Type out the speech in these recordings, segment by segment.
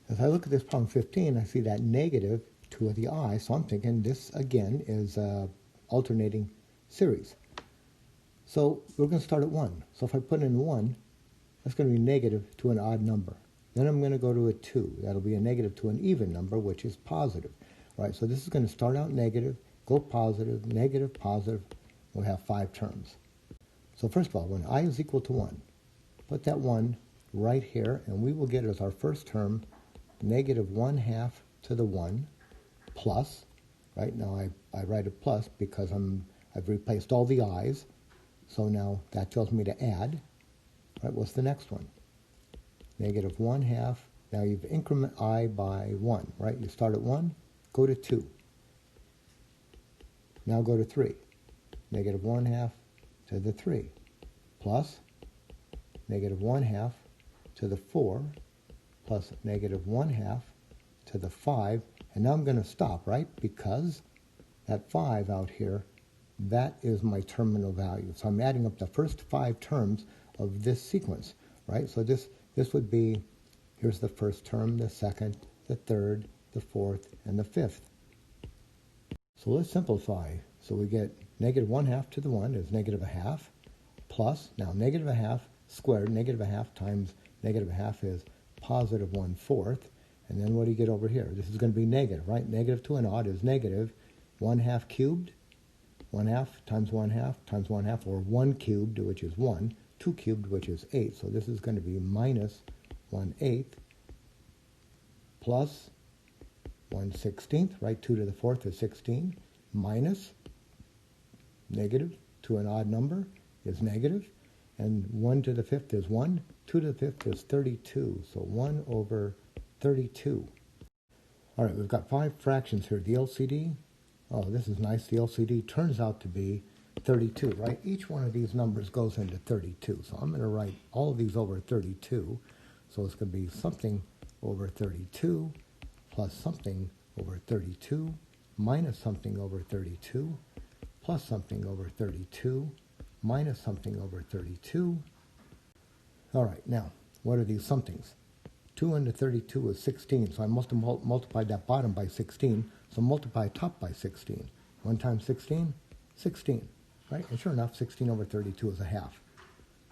As I look at this problem 15, I see that negative 2 of the I, so I'm thinking this again is alternating series. So we're going to start at 1. So if I put in 1, that's going to be negative to an odd number. Then I'm going to go to a 2. That'll be a negative to an even number, which is positive. All right, so this is going to start out negative, go positive, negative, positive. We'll have 5 terms. So first of all, when I is equal to 1, put that 1 right here, and we will get as our first term negative 1/2 to the 1 plus, right? Now I write a plus because I've replaced all the i's. So now that tells me to add. Right, what's the next one? Negative 1/2. Now you've increment I by 1, right? You start at 1, go to 2. Now go to 3. Negative 1/2 to the 3 plus negative 1/2 to the 4 plus negative 1/2 to the 5. And now I'm going to stop, right? Because that 5 out here, that is my terminal value. So I'm adding up the first 5 terms of this sequence, right? So this would be, here's the first term, the second, the third, the fourth, and the fifth. So let's simplify. So we get negative 1/2 to the 1 is negative 1/2 plus, now negative 1/2 squared, negative 1/2 times negative 1/2 is positive 1/4. And then what do you get over here? This is going to be negative, right? Negative to an odd is negative 1/2 cubed. 1/2 times 1/2 times 1/2, or 1 cubed, which is 1, 2 cubed, which is 8. So this is going to be minus 1/8 plus 1/16, right? 2 to the 4th is 16, minus negative to an odd number is negative, and 1 to the 5th is 1, 2 to the 5th is 32, so 1 over 32. All right, we've got 5 fractions here. The LCD, oh, this is nice. The LCD turns out to be 32, right? Each one of these numbers goes into 32. So I'm going to write all of these over 32. So it's going to be something over 32 plus something over 32 minus something over 32 plus something over 32 minus something over 32. All right, now, what are these somethings? 2 into 32 is 16, so I must have multiplied that bottom by 16, so multiply top by 16. 1 times 16, 16, right? And sure enough, 16 over 32 is 1/2.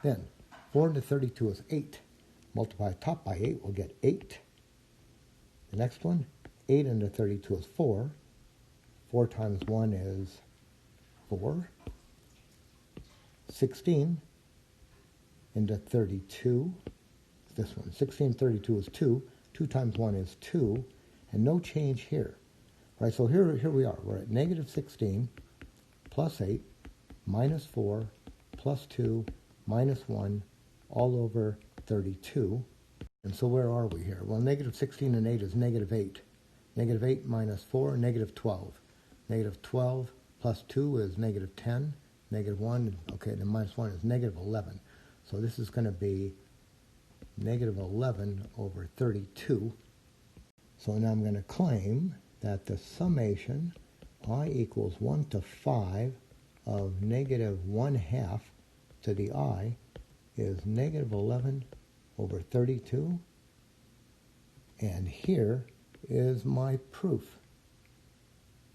Then, 4 into 32 is 8. Multiply top by 8, we'll get 8. The next one, 8 into 32 is 4. 4 times 1 is 4. 16 into 32, this one, 16 32 is 2. 2 times 1 is 2, and no change here. Right, so here we are. We're at negative 16 plus 8 minus 4 plus 2 minus 1 all over 32. And so where are we here? Well, negative 16 and 8 is negative 8. Negative 8 minus 4, negative 12. Negative 12 plus 2 is negative 10. Negative 1, okay, then minus 1 is negative 11. So this is going to be negative 11 over 32. So now I'm going to claim that the summation I equals 1 to 5 of negative 1/2 to the I is negative 11 over 32. And here is my proof.